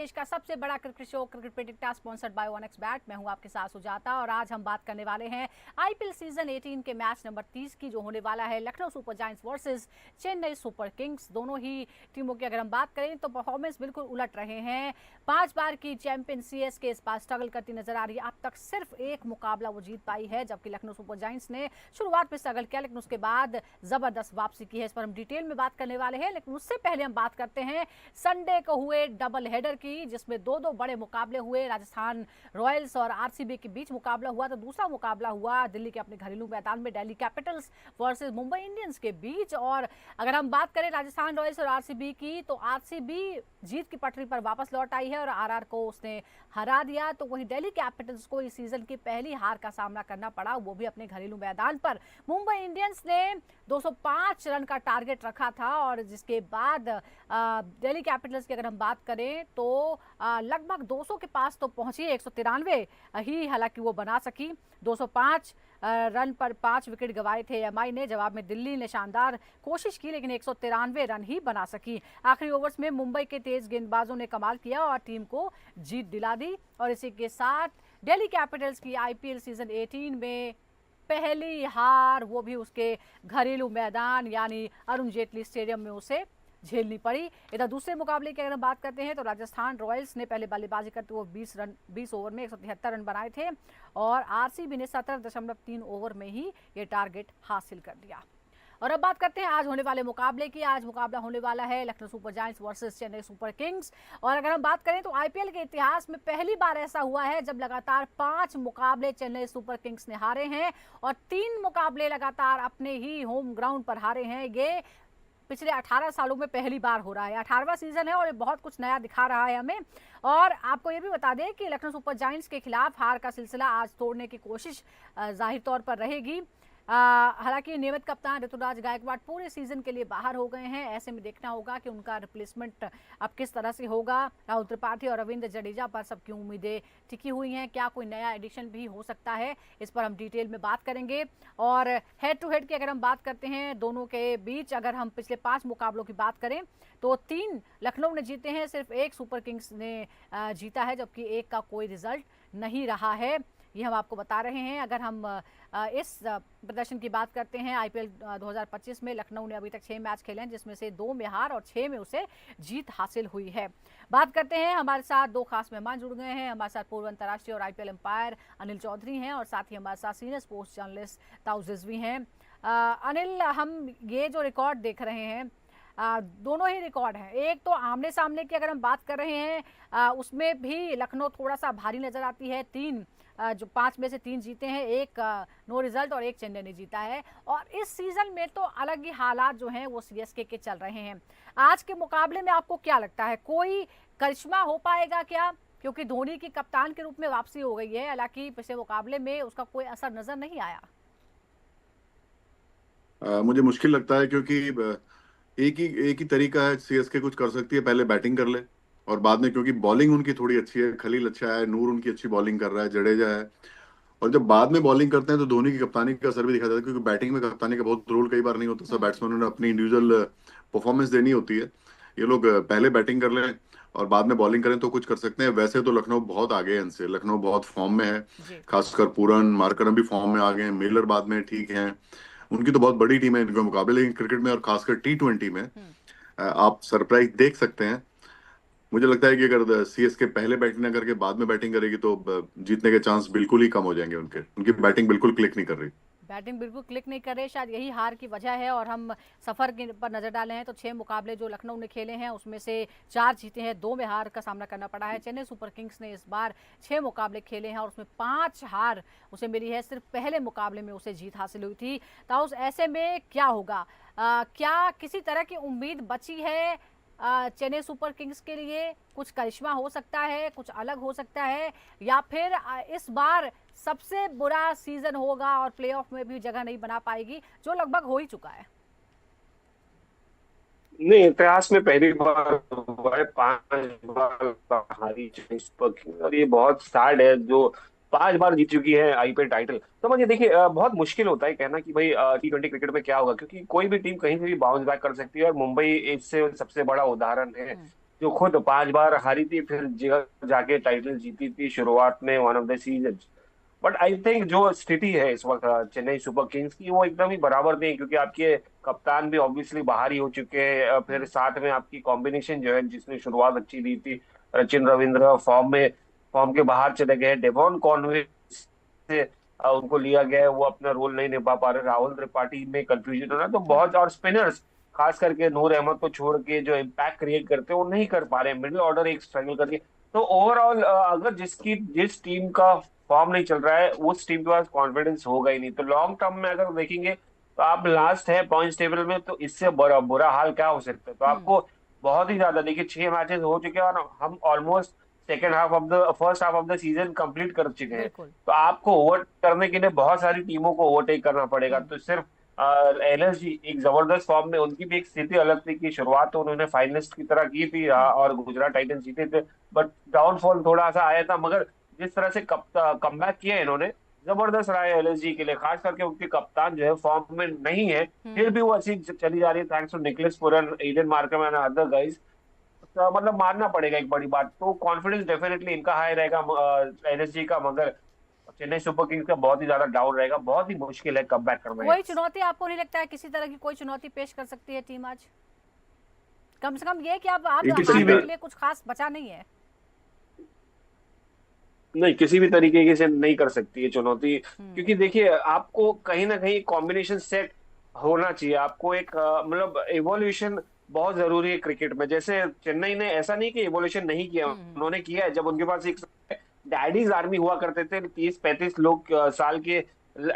देश का सबसे बड़ा cricket show cricket predictor sponsored by ओनेक्स bat. मैं हूं आपके साथ सुजाता और आज हम बात करने वाले हैं आईपीएल सीजन 18 के मैच नंबर 30 की, जो होने वाला है Lucknow super giants versus Chennai super Kings. दोनों ही टीमों की अगर हम बात करें तो परफॉर्मेंस बिल्कुल उलट रहे हैं। 5 बार की चैंपियन सीएसके इस बार स्ट्रगल करती नजर आ रही है। अब तक सिर्फ एक मुकाबला वो जीत पाई है, जबकि लखनऊ सुपर जायंट्स ने शुरुआत में स्ट्रगल किया लेकिन उसके बाद जबरदस्त वापसी की है। इस पर हम डिटेल में बात करने वाले हैं, लेकिन उससे पहले हम बात करते हैं संडे को हुए डबल हेडर की, जिसमें दो बड़े मुकाबले हुए। राजस्थान रॉयल्स और आरसीबी के बीच मुकाबला हुआ, तो दूसरा मुकाबला हुआ दिल्ली के अपने घरेलू मैदान में Delhi Capitals versus Mumbai Indians के बीच। और अगर हम बात करें राजस्थान रॉयल्स और आरसीबी की, तो आरसीबी जीत की पटरी पर वापस लौट आई है और आरआर को उसने हरा दिया। तो वहीं दिल्ली कैपिटल्स को इस सीजन की पहली हार का सामना करना पड़ा, वो भी अपने घरेलू मैदान पर। मुंबई इंडियंस ने 205 रन का टारगेट रखा था और जिसके बाद दिल्ली कैपिटल्स की अगर हम बात करें तो लगभग 200 के पास तो पहुंची, 193 ही हालांकि वो बना सकी। 205 रन पर 5 विकेट गंवाए थे एमआई ने। जवाब में दिल्ली ने शानदार कोशिश की लेकिन 193 रन ही बना सकी। आखिरी ओवर्स में मुंबई के तेज गेंदबाजों ने कमाल किया और टीम को जीत दिला दी। और इसी के साथ दिल्ली कैपिटल्स की आईपीएल सीजन 18 में पहली हार, वो भी उसके घरेलू मैदान यानी अरुण जेटली स्टेडियम में उसे झेलनी पड़ी। इधर दूसरे मुकाबले की अगर हम बात करते हैं तो राजस्थान रॉयल्स ने पहले बल्लेबाजी करते हुए 20 ओवर में 173 रन बनाए थे और आरसीबी ने 17.3 ओवर में ही ये टारगेट हासिल कर दिया। और अब बात करते हैं आज होने वाले मुकाबले की। आज मुकाबला होने वाला है Lucknow super giants versus Chennai super Kings. और अगर हम बात करें तो आईपीएल के इतिहास में पहली बार ऐसा हुआ है जब लगातार 5 मुकाबले चेन्नई सुपर किंग्स ने हारे हैं और 3 मुकाबले लगातार अपने ही होम ग्राउंड पर हारे हैं। ये पिछले 18 सालों में पहली बार हो रहा है। 18वां सीजन है और ये बहुत कुछ नया दिखा रहा है हमें। और आपको ये भी बता दें कि लखनऊ सुपर जायंट्स के खिलाफ हार का सिलसिला आज तोड़ने की कोशिश जाहिर तौर पर रहेगी। हालांकि नियमित कप्तान ऋतुराज गायकवाड़ पूरे सीजन के लिए बाहर हो गए हैं। ऐसे में देखना होगा कि उनका रिप्लेसमेंट अब किस तरह से होगा। राहुल त्रिपाठी और रविंद्र जडेजा पर सबकी उम्मीदें टिकी हुई हैं। क्या कोई नया एडिशन भी हो सकता है, इस पर हम डिटेल में बात करेंगे। और हेड टू हेड की अगर हम बात करते हैं दोनों के बीच, अगर हम पिछले 5 मुकाबलों की बात करें तो 3 लखनऊ ने जीते हैं, सिर्फ 1 सुपर किंग्स ने जीता है, जबकि 1 का कोई रिजल्ट नहीं रहा है। ये हम आपको बता रहे हैं। अगर हम इस प्रदर्शन की बात करते हैं आईपीएल 2025 में लखनऊ ने अभी तक 6 मैच खेले हैं, जिसमें से 2 में हार और 6 में उसे जीत हासिल हुई है। बात करते हैं, हमारे साथ 2 खास मेहमान जुड़ गए हैं। हमारे साथ पूर्व अंतर्राष्ट्रीय और आईपीएल एम्पायर अनिल चौधरी हैं और साथ ही हमारे साथ सीनियर स्पोर्ट्स जर्नलिस्ट ताऊ रिजवी हैं। अनिल, हम ये जो रिकॉर्ड देख रहे हैं, दोनों ही रिकॉर्ड हैं। एक तो आमने सामने की अगर हम बात कर रहे हैं उसमें भी लखनऊ थोड़ा सा भारी नजर आती है। 3 जो 5 में से 3 जीते हैं, 1 नो रिजल्ट और 1 चेन्नई ने जीता है। और इस सीजन में तो अलग ही हालात जो हैं वो सीएसके के चल रहे हैं। आज के मुकाबले में आपको क्या लगता है, कोई करिश्मा हो पाएगा क्या? क्योंकि धोनी की कप्तान के रूप में वापसी हो गई है, हालांकि पिछले मुकाबले में उसका कोई असर नजर नहीं आया। मुझे मुश्किल लगता है क्योंकि एक ही तरीका है। सीएसके कुछ कर सकती है, पहले बैटिंग कर ले और बाद में, क्योंकि बॉलिंग उनकी थोड़ी अच्छी है, खलील अच्छा है, नूर उनकी अच्छी बॉलिंग कर रहा है, जडेजा है। और जब बाद में बॉलिंग करते हैं तो धोनी की कप्तानी का असर भी दिखा जाता है, क्योंकि बैटिंग में कप्तानी का बहुत रोल कई बार नहीं होता। सब बैट्समैनों ने अपनी इंडिविजुअल परफॉर्मेंस देनी होती है। ये लोग पहले बैटिंग कर लें और बाद में बॉलिंग करें तो कुछ कर सकते हैं। वैसे तो लखनऊ बहुत आगे है इनसे, लखनऊ बहुत फॉर्म में है। जी। खासकर पूरन मार्करम भी फॉर्म में आ गए हैं, मिलर बाद में ठीक है। उनकी तो बहुत बड़ी टीम है इनके मुकाबले, लेकिन क्रिकेट में और खासकर टी20 में आप सरप्राइज देख सकते हैं। मुझे लगता है कि अगर सीएसके पहले बैटिंग ना करके बाद में बैटिंग करेगी तो जीतने के चांस बिल्कुल ही कम हो जाएंगे उनके। उनकी बैटिंग बिल्कुल क्लिक नहीं कर रही। बैटिंग बिल्कुल क्लिक नहीं कर रहे, शायद यही हार की वजह है। और हम सफर पर नजर डाले हैं तो 6 मुकाबले जो लखनऊ ने खेले हैं उसमें से 4 जीते हैं, 2 में हार का सामना करना पड़ा है। चेन्नई सुपर किंग्स ने इस बार 6 मुकाबले खेले हैं और उसमें 5 हार उसे मिली है। सिर्फ पहले मुकाबले में उसे जीत हासिल हुई थी। तो ऐसे में क्या होगा, क्या किसी तरह की उम्मीद बची है चेन्नई सुपर किंग्स के लिए? कुछ करिश्मा हो सकता है, कुछ अलग हो सकता है, या फिर इस बार सबसे बुरा सीजन होगा और प्लेऑफ में भी जगह नहीं बना पाएगी, जो लगभग हो ही चुका है? नहीं, इतिहास में पहली बार हुआ है 5 बार हारी चेन्नई सुपर किंग्स। और ये बहुत सैड है जो 5 बार जीत चुकी है आईपीएल टाइटल। तो मुझे देखिए, बहुत मुश्किल होता है कहना कि भाई टी20 क्रिकेट में क्या होगा, क्योंकि कोई भी टीम कहीं से भी बाउंस बैक कर सकती है और मुंबई इससे सबसे बड़ा उदाहरण है। जो खुद 5 बार हारी थी, फिर जाके टाइटल जीती थी शुरुआत में one of the season. But I think जो स्थिति है इस वक्त चेन्नई सुपर किंग्स की, वो एकदम ही बराबर नहीं है, क्योंकि आपके कप्तान भी ऑब्वियसली बाहर ही हो चुके हैं। फिर साथ में आपकी कॉम्बिनेशन जो है, जिसने शुरुआत अच्छी दी थी, सचिन रविंद्र फॉर्म के बाहर चले गए। डेवॉन कॉनवे से उनको लिया गया है, वो अपना रोल नहीं निभा पा रहे। राहुल त्रिपाठी में कंफ्यूजन हो रहा है, तो बहुत, और स्पिनर्स खास करके नूर अहमद को छोड़ के जो इम्पैक्ट क्रिएट करते हैं वो नहीं कर पा रहे। मिडिल ऑर्डर एक स्ट्रगल कर रही है। तो ओवरऑल अगर जिस टीम का फॉर्म नहीं चल रहा है, उस टीम के पास कॉन्फिडेंस होगा ही नहीं। तो लॉन्ग टर्म में अगर देखेंगे तो आप लास्ट है पॉइंट्स टेबल में, तो इससे बुरा हाल क्या हो सकता है। तो आपको बहुत ही ज्यादा, देखिए 6 मैचेस हो चुके हैं और हम almost first half of the season complete कर चुके हैं। बिल्कुल। तो आपको ओवर करने के लिए बहुत सारी टीमों को ओवरटेक करना पड़ेगा। तो सिर्फ एलएसजी एक जबरदस्त फॉर्म में, उनकी भी एक स्थिति अलग थी कि शुरुआत तो उन्होंने फाइनलिस्ट की तरह की थी और गुजरात टाइटंस जीते थे, बट डाउनफॉल थोड़ा सा आया था। मगर जिस तरह से कमबैक किया इन्होंने, जबरदस्त रहा है एलएसजी के लिए। खास करके उनके कप्तान जो है फॉर्म में नहीं है, फिर भी वो अच्छी चली जा रही है, thanks to Nicholas Pooran, Aiden Markram and other guys. तो मतलब मानना पड़ेगा एक बड़ी बात, तो कॉन्फिडेंस डेफिनेटली इनका हाई रहेगा एलएसजी का, मगर चेन्नई सुपर किंग्स का बहुत ही ज्यादा डाउन रहेगा। बहुत ही मुश्किल है कम बैक करना। कोई चुनौती आपको नहीं लगता है, किसी तरह की कोई चुनौती पेश कर सकती है टीम आज? कम से कम ये कि आप किसी हारने भी के लिए कुछ खास बचा नहीं है। नहीं, किसी भी तरीके से नहीं कर सकती है चुनौती, क्योंकि देखिए आपको कहीं ना कहीं कॉम्बिनेशन सेट होना चाहिए। आपको एक मतलब इवोल्यूशन बहुत जरूरी है क्रिकेट में। जैसे चेन्नई ने ऐसा नहीं कि इवोल्यूशन नहीं किया, उन्होंने किया है। जब उनके पास एक डैडीज आर्मी हुआ करते थे, 30-35 लोग साल के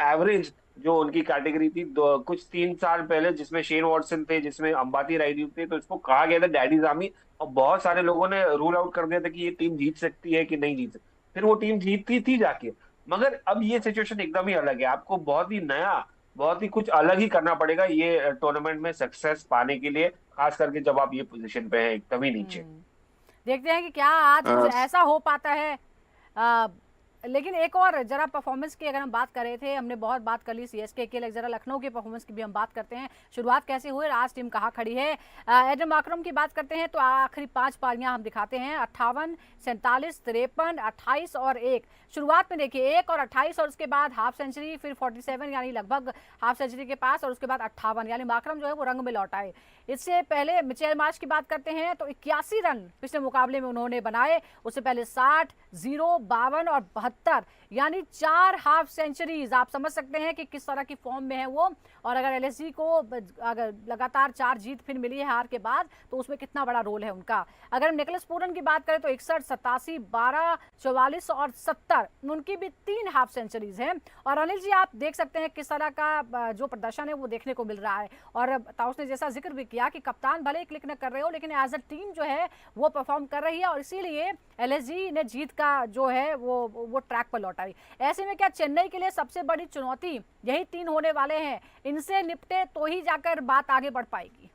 एवरेज, जो उनकी कैटेगरी थी कुछ 3 साल पहले, जिसमें शेन वॉटसन थे, जिसमें अंबाती रायडू थे, तो इसको कहा गया था डैडीज आर्मी। और बहुत सारे लोगों ने रूल आउट कर दिया था कि ये टीम जीत सकती है कि नहीं जीत सकती। फिर वो टीम जीतती थी जाके। मगर अब ये सिचुएशन एकदम ही अलग है। आपको बहुत ही नया, बहुत ही कुछ अलग ही करना पड़ेगा ये टूर्नामेंट में सक्सेस पाने के लिए, खास करके जब आप ये पोजीशन पे हैं एकदम ही नीचे। देखते हैं कि क्या आज कुछ अ, ऐसा हो पाता है। आ, लेकिन एक और जरा परफॉर्मेंस की अगर हम बात कर रहे थे, हमने बहुत बात कर ली सीएसके के, जरा लखनऊ के परफॉर्मेंस की भी हम बात करते हैं। शुरुआत कैसे हुई, आज टीम कहाँ खड़ी है। एडम मार्करम की बात करते हैं तो आखिरी 5 पारियां हम दिखाते हैं, 58, 47, 53, 28 और 1। शुरुआत में देखिए 1 और 28 और उसके बाद हाफ सेंचुरी, फिर 47 यानी लगभग हाफ सेंचुरी के पास, और उसके बाद 58 यानी मार्करम जो है वो रंग में लौट आए। इससे पहले मिचेल मार्श की बात करते हैं तो 81 रन पिछले मुकाबले में उन्होंने बनाए। उससे पहले 60, 0, 52 और 72 यानी 4 हाफ सेंचुरीज। आप समझ सकते हैं कि किस तरह की फॉर्म में है वो। और अगर एलएसजी को अगर लगातार 4 जीत फिर मिली है हार के बाद, तो उसमें कितना बड़ा रोल है उनका। अगर हम निकलस पूरन की बात करें तो 61, 87, 12, 44 और 70, उनकी भी 3 हाफ सेंचुरीज हैं। और अनिल जी आप देख सकते हैं किस तरह का जो प्रदर्शन है वो देखने को मिल रहा है। और ताउस ने जैसा जिक्र भी किया कि कप्तान भले ही क्लिक न कर रहे हो, लेकिन एज अ टीम जो है वो परफॉर्म कर रही है, और इसीलिए एलएसजी ने जीत का जो है वो ट्रैक पर लौटाई। ऐसे में क्या चेन्नई के लिए सबसे बड़ी चुनौती यही 3 होने वाले हैं, इनसे निपटे तो ही जाकर बात आगे बढ़ पाएगी?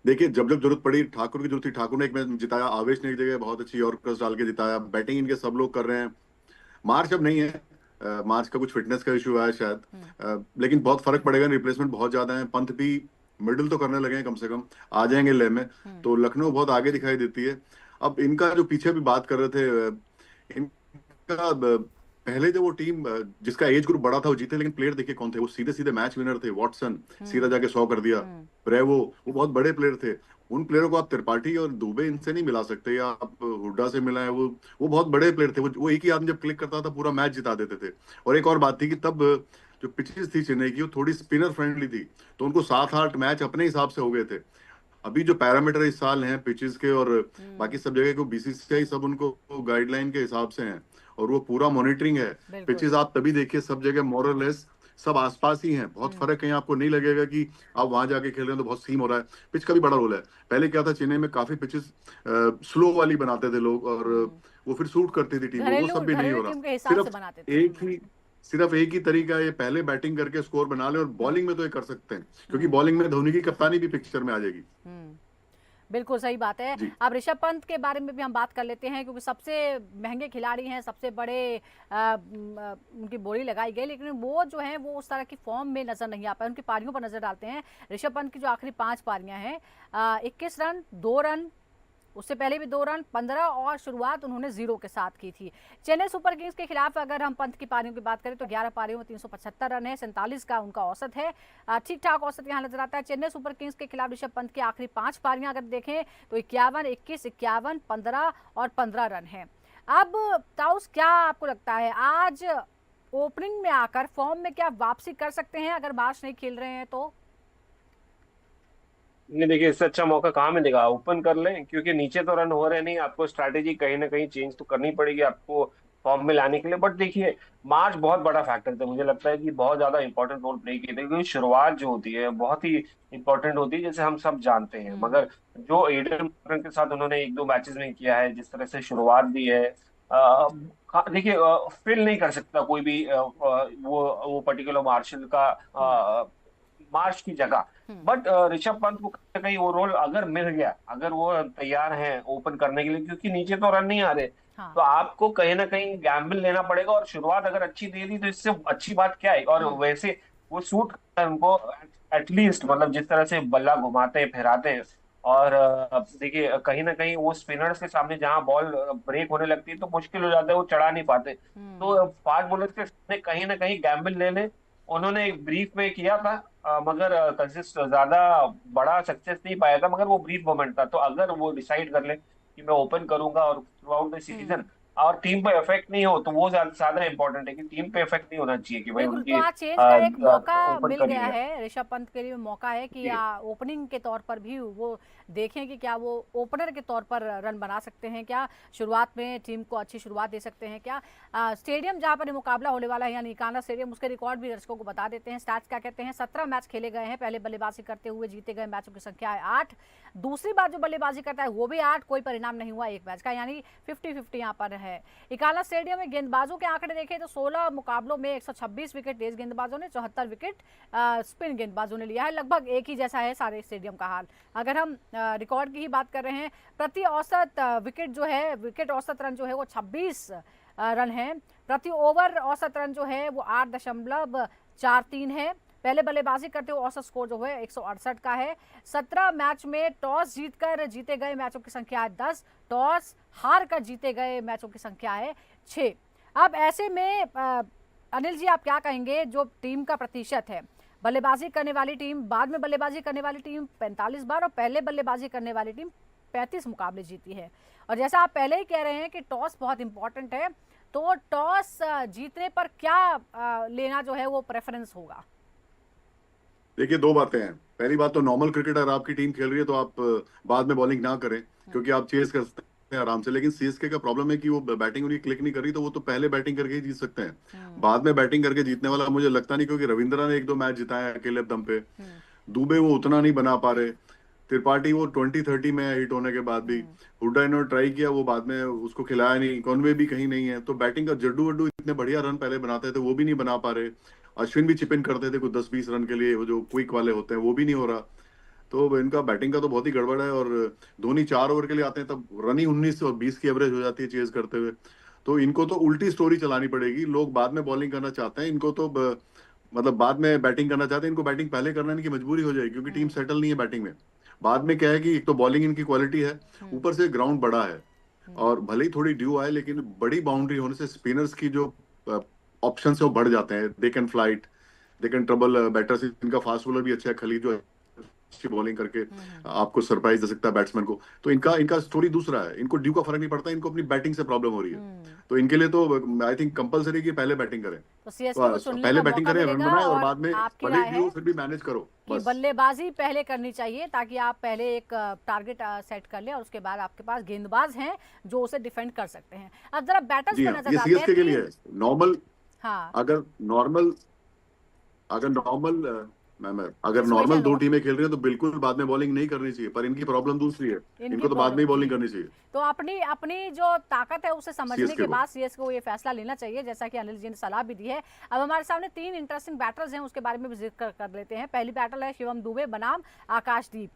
देखिए, जब जब जरूरत पड़ी, ठाकुर की जरूरत थी, ठाकुर ने एक मैच जिताया, आवेश ने एक जगह बहुत अच्छी यॉर्कर्स डाल के जिताया। बैटिंग इनके सब लोग कर रहे हैं। मार्च अब नहीं है, मार्च का कुछ फिटनेस का इशू आया शायद, लेकिन बहुत फर्क पड़ेगा, रिप्लेसमेंट बहुत ज्यादा है। पंत भी मिडिल तो करने लगे हैं, कम से कम आ जाएंगे ले में। तो लखनऊ बहुत आगे दिखाई देती है। अब इनका जो पीछे भी बात कर रहे थे, इनका पहले जो वो टीम जिसका एज ग्रुप बड़ा था वो जीते, लेकिन प्लेयर देखिए कौन थे, वो सीधे सीधे मैच विनर थे। वॉटसन सीधा जाके 100 कर दिया। ब्रेवो, वो बहुत बड़े प्लेयर थे। उन प्लेयरों को आप त्रिपाठी और दुबे इनसे नहीं मिला सकते, या आप हुड्डा से मिला है। वो बहुत बड़े प्लेयर थे। वो एक ही आदमी जब क्लिक करता था पूरा मैच जिता देते थे। और एक और बात थी कि तब जो पिचेस थी चेन्नई की, वो थोड़ी स्पिनर फ्रेंडली थी, तो उनको 7-8 मैच अपने हिसाब से हो गए थे। अभी जो पैरामीटर इस साल हैं पिचेस के और बाकी सब जगह को, बीसीसीआई सब उनको गाइडलाइन के हिसाब से हैं, और वो पूरा मॉनिटरिंग है। पिचेस आप तभी देखिए सब जगह मोरलेस सब आसपास ही हैं। बहुत फर्क कहीं आपको नहीं लगेगा कि आप वहां जाके खेल रहे हैं तो बहुत सीम हो रहा है। पिच का भी बड़ा रोल है। पहले क्या था, चेन्नई में काफी पिचेस स्लो वाली बनाते थे लोग, और वो फिर सूट करती थी टीम को। वो सब भी नहीं हो रहा। सिर्फ एक ही तरीका है, ये पहले बैटिंग करके स्कोर बना ले, और बॉलिंग में तो ये कर सकते हैं, क्योंकि बॉलिंग में धोनी की कप्तानी भी पिक्चर में आ जाएगी। बिल्कुल सही बात है। जी। अब ऋषभ पंत के बारे में भी हम बात कर लेते हैं, क्योंकि सबसे महंगे खिलाड़ी हैं, सबसे बड़े उनकी बोली लगाई गई, लेकिन वो जो है वो उस तरह की फॉर्म में नजर नहीं आ पाए। उनकी पारियों पर नजर डालते हैं। ऋषभ पंत की जो आखिरी 5 पारियां हैं, 21 रन, 2 रन, उससे पहले भी 2 रन, 15, और शुरुआत उन्होंने 0 के साथ की थी। चेन्नई सुपर किंग्स के खिलाफ अगर हम पंत की पारियों की बात करें तो 11 पारियों में 375 रन है, 47 का उनका औसत है। ठीक ठाक औसत यहाँ नजर आता है। चेन्नई सुपर किंग्स के खिलाफ ऋषभ पंत की आखिरी 5 पारियां अगर देखें तो 51, 21, 51, 15 और 15 रन है। अब ताउस, क्या आपको लगता है आज ओपनिंग में आकर फॉर्म में क्या वापसी कर सकते हैं अगर मार्च नहीं खेल रहे हैं तो? नहीं, देखिए इससे अच्छा मौका कहाँ मिलेगा, ओपन कर लें, क्योंकि नीचे तो रन हो रहे नहीं, आपको स्ट्रैटेजी कहीं ना कहीं चेंज तो करनी पड़ेगी आपको फॉर्म में लाने के लिए। बट देखिए, मार्च बहुत बड़ा फैक्टर था, मुझे लगता है कि बहुत ज्यादा इंपॉर्टेंट रोल प्ले किया था, क्योंकि शुरुआत जो होती है बहुत ही इंपॉर्टेंट होती है, जैसे हम सब जानते हैं। मगर जो एडन मार्करन के साथ उन्होंने 1-2 मैचेस में किया है, जिस तरह से शुरुआत दी है, देखिए फिल नहीं कर सकता कोई भी वो पर्टिकुलर मार्शल का मार्च की जगह। बट ऋषभ पंत को कहीं ना कहीं वो रोल अगर मिल गया, अगर वो तैयार हैं ओपन करने के लिए, क्योंकि नीचे तो रन नहीं आ रहे, हाँ। तो आपको कहीं ना कहीं गैम्बल लेना पड़ेगा। और शुरुआत अगर अच्छी दे दी तो इससे अच्छी बात क्या है। और वैसे वो सूट करता है उनको, एटलीस्ट मतलब जिस तरह से बल्ला घुमाते हैं, फिराते हैं। और देखिए कहीं ना कहीं वो स्पिनर्स के सामने जहां बॉल ब्रेक होने लगती है तो मुश्किल हो जाता है, वो चढ़ा नहीं पाते। तो फास्ट बॉलर्स के सामने कहीं ना कहीं गैम्बल ले लें, उन्होंने एक ब्रीफ में किया था, मगर कंसिस्ट ज्यादा बड़ा सक्सेस नहीं पाया था, मगर वो ब्रीफ मोमेंट था। तो अगर वो डिसाइड कर ले कि मैं ओपन करूंगा और थ्रू आउट द सीजन और टीम पे इफेक्ट नहीं हो, तो वो ज्यादा इंपॉर्टेंट है कि टीम पे इफेक्ट नहीं होना चाहिए कि भाई बिल्कुल, तो उनकी आज चेंज का एक मौका ओपन मिल कर गया लिया। है ऋषभ पंत के लिए। मौका है कि जी। ओपनिंग के तौर पर भी वो देखें कि क्या वो ओपनर के तौर पर रन बना सकते हैं, क्या शुरुआत में टीम को अच्छी शुरुआत दे सकते हैं, क्या स्टेडियम जहां पर ये मुकाबला होने वाला है यानी इकाना स्टेडियम, उसके रिकॉर्ड भी दर्शकों को बता देते हैं। स्टैट्स क्या कहते हैं? 17 मैच खेले गए हैं, पहले बल्लेबाजी करते हुए जीते गए मैचों की संख्या है 8, दूसरी बार जो बल्लेबाजी करता है वो भी 8, कोई परिणाम नहीं हुआ एक मैच का, यानी 50-50 यहाँ पर है। इकाना स्टेडियम में गेंदबाजों के आंकड़े देखें तो 16 मुकाबलों में 126 विकेट तेज गेंदबाजों ने, 74 विकेट स्पिन गेंदबाजों ने लिया है। लगभग एक ही जैसा है सारे स्टेडियम का हाल। अगर हम रिकॉर्ड की ही बात कर रहे हैं, प्रति औसत विकेट जो है, विकेट औसत रन जो है वो 26 रन है। प्रति ओवर औसत रन जो है वो 8.43 है। पहले बल्लेबाजी करते हुए औसत स्कोर जो है 168 का है। 17 मैच में टॉस जीतकर जीते गए मैचों की संख्या है 10, टॉस हार कर जीते गए मैचों की संख्या है 6। अब ऐसे में अनिल जी, आप क्या कहेंगे जो टीम का प्रतिशत है, बल्लेबाजी करने वाली टीम, बाद में बल्लेबाजी करने वाली टीम 45 बार और पहले बल्लेबाजी करने वाली टीम 35 मुकाबले जीती है। और जैसा आप पहले ही कह रहे हैं कि टॉस बहुत इंपॉर्टेंट है, तो टॉस जीतने पर क्या लेना जो है वो प्रेफरेंस होगा? देखिए, दो बातें हैं। पहली बात तो नॉर्मल क्रिकेट अगर आपकी टीम खेल रही है तो आप बाद में बॉलिंग ना करें, क्योंकि आप चेस कर सकते हैं आराम से। लेकिन सीएसके का प्रॉब्लम है कि वो बैटिंग उनकी क्लिक नहीं कर रही, तो वो तो पहले बैटिंग करके ही जीत सकते हैं। बाद में बैटिंग करके जीतने वाला मुझे लगता नहीं, क्योंकि रविंद्रा ने 1-2 मैच जिताया अकेले दम पे। दुबे वो उतना नहीं बना पा रहे। त्रिपाठी वो 20-30 में हिट होने के बाद भी, हुड्डा इन्होंने ट्राई किया, वो बाद में उसको खिलाया नहीं। कॉनवे भी कहीं नहीं है, तो बैटिंग का जड्डू वड्डू इतने बढ़िया रन पहले बनाते थे वो भी नहीं बना पा रहे। अश्विन भी चिप इन करते थे कुछ 10-20 रन के लिए, वो जो क्विक वाले होते हैं, वो भी नहीं हो रहा। तो इनका बैटिंग का तो बहुत ही गड़बड़ है। और धोनी 4 ओवर के लिए आते हैं तब रन ही 19 और 20 की एवरेज हो जाती है चेज करते हुए। तो इनको तो उल्टी स्टोरी चलानी पड़ेगी। लोग बाद में बॉलिंग करना चाहते हैं, इनको तो मतलब बाद में बैटिंग करना चाहते हैं, इनको बैटिंग पहले करना इनकी मजबूरी हो जाएगी, क्योंकि टीम सेटल नहीं है बैटिंग में। बाद में क्या है कि एक तो बॉलिंग इनकी क्वालिटी है, ऊपर से ग्राउंड बड़ा है, और भले ही थोड़ी ड्यू आए, लेकिन बड़ी बाउंड्री होने से स्पिनर्स की जो ऑप्शन है वो बढ़ जाते हैं। They can flight, they can trouble batters. इनका फास्ट बॉलर भी अच्छा है, खलील जो अच्छी बॉलिंग करके आपको सरप्राइज दे सकता है बैट्समैन को। तो इनका इनका स्टोरी दूसरा है, इनको ड्यू का फर्क नहीं पड़ता, इनको अपनी बैटिंग से प्रॉब्लम हो रही है। तो इनके लिए तो आई थिंक कंपलसरी कि पहले बैटिंग करें, तो सीएसके को चुनने पहले का बैटिंग मौका करें, रन मिलेगा। बनाए, और और बाद में आपकी भले राय ड्यू है फिर भी मैनेज करो कि बस। बल्लेबाजी पहले करनी चाहिए ताकि आप पहले एक टारगेट सेट कर ले और उसके बाद आपके पास गेंदबाज हैं जो उसे डिफेंड कर सकते हैं। अब जरा बैटर्स जी पर हाँ, नजर ये डालते हैं। सीएसके के लिए नॉर्मल, हाँ, अगर नॉर्मल अगर नॉर्मल अगर सिचुएशन नॉर्मल दो हो, टीमें खेल रही हैं तो बिल्कुल बाद में बॉलिंग नहीं करनी चाहिए। पर इनकी प्रॉब्लम दूसरी है, इनकी इनको तो बाद में प्रॉब्लम ही बॉलिंग जी। करनी चाहिए तो अपनी अपनी जो ताकत है उसे समझने सीएसके के को। बाद सीएसके को ये फैसला लेना चाहिए, जैसा कि अनिल जी ने सलाह भी दी है। अब हमारे सामने 3 इंटरेस्टिंग बैटर्स हैं, उसके बारे में भी जिक्र कर लेते हैं। पहली बैटर है शिवम दुबे बनाम आकाशदीप।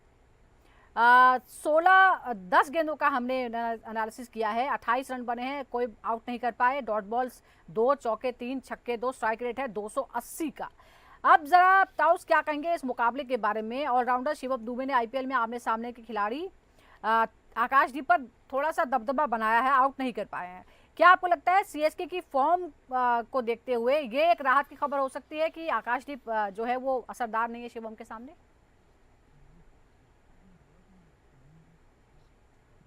10 गेंदों का हमने एनालिसिस किया है, 28 रन बने हैं, कोई आउट नहीं कर पाए, डॉट बॉल्स 2, चौके 3, छक्के 2, स्ट्राइक रेट है 280 का। अब जरा ताउस क्या कहेंगे इस मुकाबले के बारे में? ऑलराउंडर शिवम दुबे ने आईपीएल में आमने सामने के खिलाड़ी आकाशदीप पर थोड़ा सा दबदबा बनाया है, आउट नहीं कर पाए हैं। क्या आपको लगता है सीएसके की फॉर्म को देखते हुए ये एक राहत की खबर हो सकती है कि आकाशदीप जो है वो असरदार नहीं है शिवम के सामने?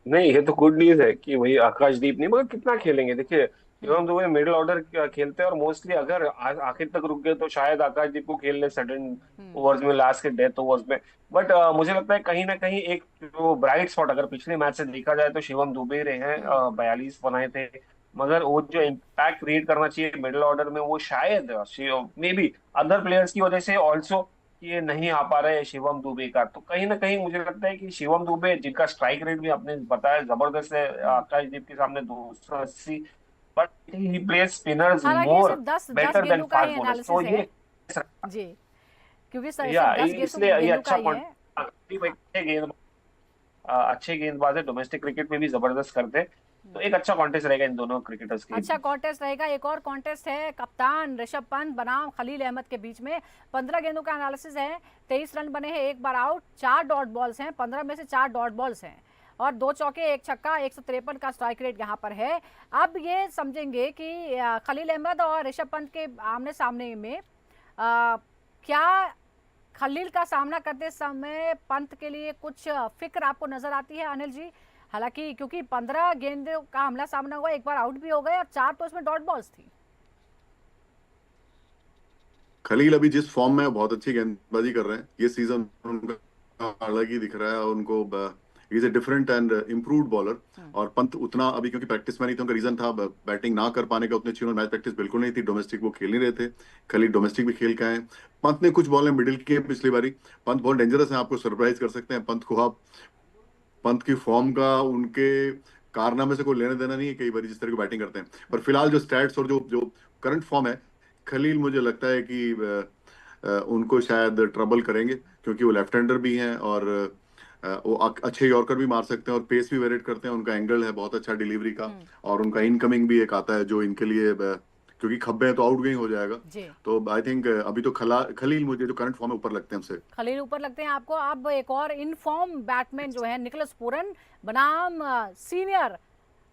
नहीं, ये तो गुड न्यूज है कि वही आकाशदीप नहीं, मगर कितना खेलेंगे? देखिए, शिवम दुबे मिडिल ऑर्डर खेलते हैं और मोस्टली अगर आखिर तक रुक गए तो शायद आकाशदीप को खेलने सडन ओवर्स में, लास्ट के डेथ ओवर्स में। बट मुझे लगता है कहीं ना कहीं एक जो ब्राइट स्पॉट अगर पिछले मैच से देखा जाए तो शिवम दुबे रहे हैं। 42 बनाए थे, मगर वो जो इम्पैक्ट क्रिएट करना चाहिए मिडिल ऑर्डर में वो शायद मे बी अदर प्लेयर्स की वजह से ऑल्सो कि ये नहीं आ पा रहे शिवम दुबे का। तो कहीं ना कहीं मुझे लगता है कि शिवम दुबे, जिनका स्ट्राइक रेट भी आपने बताया जबरदस्त है आकाशदीप के सामने 280, बट ही प्लेज स्पिनर्स हालांकि मोर सिर्फ 10 बेटर देन गेंदों का ही फास्ट बॉलर्स, तो एनालिसिस है ये जी, क्योंकि सिर्फ या 10 इसलिए ये गेंदों का अच्छा ही है। अच्छे गेंदबाज है, डोमेस्टिक क्रिकेट में भी जबरदस्त करते हैं। तो एक अच्छा कॉन्टेस्ट रहेगा इन दोनों क्रिकेटर्स के अच्छा बीच। कॉन्टेस्ट रहेगा। एक और कॉन्टेस्ट है कप्तान ऋषभ पंत बनाम खलील अहमद के बीच में। 15 गेंदों का एनालिसिस है, 23 रन बने हैं, एक बार आउट, 4 डॉट बॉल्स हैं, 15 में से 4 डॉट बॉल्स हैं और 2 चौके 1 छक्का, 153 का स्ट्राइक रेट यहाँ पर है। अब ये समझेंगे कि खलील अहमद और ऋषभ पंत के आमने सामने में क्या खलील का सामना करते समय पंत के लिए कुछ फिक्र आपको नजर आती है अनिल जी? हालांकि क्योंकि 15 गेंदों का आमना सामना हुआ, एक बार आउट भी हो गए और 4 तो इसमें डॉट बॉल्स थी। खलील अभी जिस फॉर्म में है, बहुत अच्छी गेंदबाजी कर रहे हैं। ये सीजन उनका अलग ही दिख रहा है उनको। Is a different and improved bowler. और पंत उतना अभी क्योंकि प्रैक्टिस में नहीं था, उनका रीजन था बैटिंग ना कर पाने का। उतने अच्छी मैच प्रैक्टिस बिल्कुल नहीं थी, डोमेस्टिक वो खेल नहीं रहे थे। खलील डोमेस्टिक भी खेल के आए। पंत ने कुछ बॉलें मिडिल की है पिछली बारी। पंत बहुत डेंजरस है, आपको सरप्राइज कर सकते हैं। पंत की फॉर्म का उनके कारनामे से कोई लेना देना नहीं है कई बार जिस तरह की बैटिंग करते हैं। पर फिलहाल जो स्टैट्स और जो जो करंट फॉर्म है, खलील मुझे लगता है कि उनको शायद ट्रबल करेंगे, क्योंकि वो लेफ्ट हैंडर भी हैं और वो अच्छे यॉर्कर भी मार सकते हैं और पेस भी वेरिएट करते हैं। उनका एंगल है बहुत अच्छा डिलीवरी का, और उनका इनकमिंग भी एक आता है जो इनके लिए क्योंकि खब्बे हैं तो आउट गोइंग हो जाएगा। तो आई थिंक अभी तो खलील मुझे जो करंट फॉर्म है ऊपर लगते हैं हमसे। खलील ऊपर लगते हैं आपको। अब एक और इन फॉर्म बैट्समैन जो है निकोलस पूरन बनाम सीनियर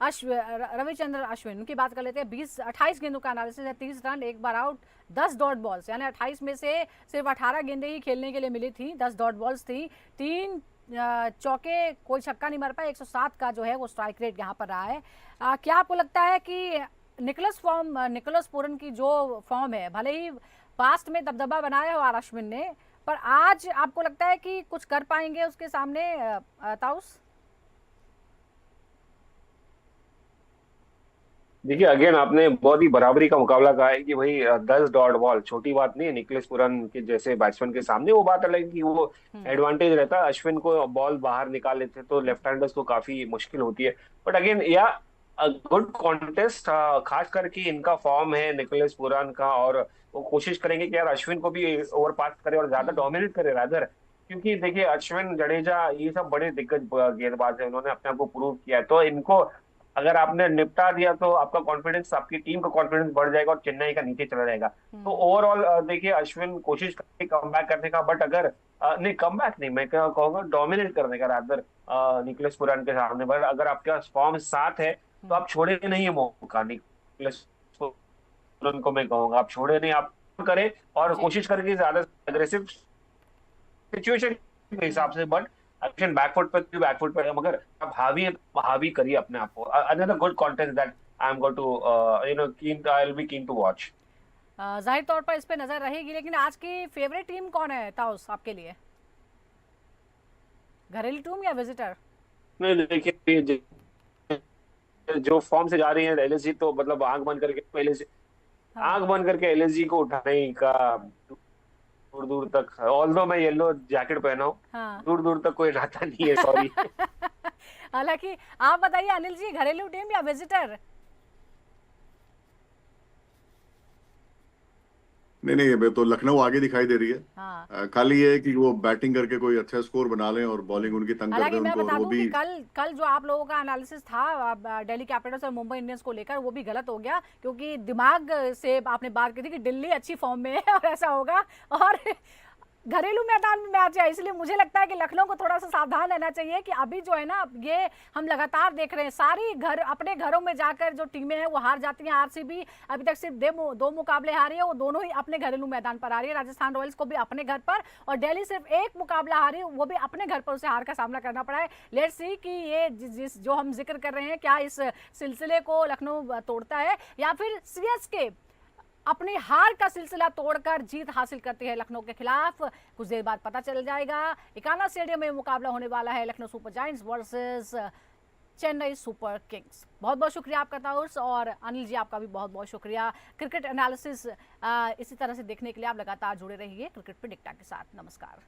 रविचंद्र अश्विन, उनकी बात कर लेते हैं। 28 गेंदों का एनालिसिस है, 30 रन, एक बार आउट, 10 डॉट बॉल्स, यानी 28 में से सिर्फ 18 गेंदें ही खेलने के लिए मिली थी, 10 डॉट बॉल्स थी, 3 चौके, कोई छक्का नहीं मार पाया, 107 का जो है वो स्ट्राइक रेट यहाँ पर रहा है। क्या आपको लगता है कि निकोलस पूरन की जो फॉर्म है, भले ही पास्ट में दबदबा बनाया हो अश्विन ने, पर आज आपको लगता है कि कुछ कर पाएंगे उसके सामने ताउस? देखिए, अगेन आपने बहुत ही बराबरी का मुकाबला कहा है कि भाई 10 डॉट बॉल छोटी बात नहीं है निकोलस पूरन के जैसे बैट्समैन के सामने। वो बात अलग है कि वो एडवांटेज रहता है, अश्विन को बॉल बाहर निकाल लेते तो लेफ्ट हैंडर्स को काफी मुश्किल होती है। बट अगेन गुड कॉन्टेस्ट, खास करके इनका फॉर्म है निकोलस पूरन का, और वो कोशिश करेंगे कि यार अश्विन को भी ओवर पास करे और ज्यादा डोमिनेट करे रादर। क्योंकि देखिए अश्विन, जडेजा, ये सब बड़े दिग्गज गेंदबाज है, उन्होंने अपने आप को प्रूव किया है। तो इनको अगर आपने निपटा दिया तो आपका कॉन्फिडेंस, आपकी टीम का कॉन्फिडेंस बढ़ जाएगा और चेन्नई का नीचे चला जाएगा। तो ओवरऑल देखिए अश्विन कोशिश करेंगे कम बैक करने का, बट अगर नहीं कम बैक नहीं, मैं क्या कहूंगा डोमिनेट करने का रादर निकोलस पूरन के सामने। बट अगर आपका फॉर्म साथ है तो आप छोड़े नहीं है मौका निकोलस पूरन को। मैं कहूंगा आप छोड़े नहीं, आप करें और कोशिश करेंगे ज्यादा अग्रेसिव सिचुएशन के हिसाब से। बट अश्विन बैकफुट पे है, मगर आप हावी करिए अपने आप को। Another good content that I am going to I will be keen to watch. जाहिर तौर पर इस पे नजर रहेगी। लेकिन आज की फेवरेट टीम कौन है ताउस आपके लिए? घरेलू टीम या विजिटर? नहीं देखिए, जो फॉर्म से जा रही है एलएसजी, तो मतलब आंख बंद करके एलएसजी को उठाने का दूर दूर तक, ऑल्दो मैं येलो जैकेट पहना हूँ, दूर दूर तक कोई नाता नहीं है, सॉरी। हालांकि आप बताइए अनिल जी, घरेलू टीम या विजिटर? नहीं नहीं, अबे तो लखनऊ आगे दिखाई दे रही है। हाँ, खाली ये है कि वो बैटिंग करके कोई अच्छा स्कोर बना लें और बॉलिंग उनकी तंग कर दे हालांकि मैं उनको, और बता वो दूं भी। कि कल कल जो आप लोगों का एनालिसिस था दिल्ली कैपिटल्स और मुंबई इंडियंस को लेकर, वो भी गलत हो गया, क्योंकि दिमाग से आपने बात की थी कि दिल्ली अच्छी फॉर्म में है और ऐसा होगा, और घरेलू मैदान में मैच है, इसलिए मुझे लगता है कि लखनऊ को थोड़ा सा सावधान रहना चाहिए कि अभी जो है ना, ये हम लगातार देख रहे हैं सारी घर अपने घरों में जाकर जो टीमें हैं वो हार जाती हैं। आरसीबी अभी तक सिर्फ दो मुकाबले हारी है, वो दोनों ही अपने घरेलू मैदान पर हारी है। राजस्थान रॉयल्स को भी अपने घर पर, और दिल्ली सिर्फ एक मुकाबला हारी है, वो भी अपने घर पर उसे हार का सामना करना पड़ा है। लेट्स सी कि ये जिस जो हम जिक्र कर रहे हैं, क्या इस सिलसिले को लखनऊ तोड़ता है, या फिर सीएसके अपनी हार का सिलसिला तोड़कर जीत हासिल करती है लखनऊ के खिलाफ। कुछ देर बाद पता चल जाएगा। इकाना स्टेडियम में मुकाबला होने वाला है Lucknow super giants versus Chennai super Kings. बहुत बहुत शुक्रिया आपका ताउर्स, और अनिल जी आपका भी बहुत बहुत शुक्रिया। क्रिकेट एनालिसिस इसी तरह से देखने के लिए आप लगातार जुड़े रहिए क्रिकेट प्रेडिक्टर के साथ। नमस्कार।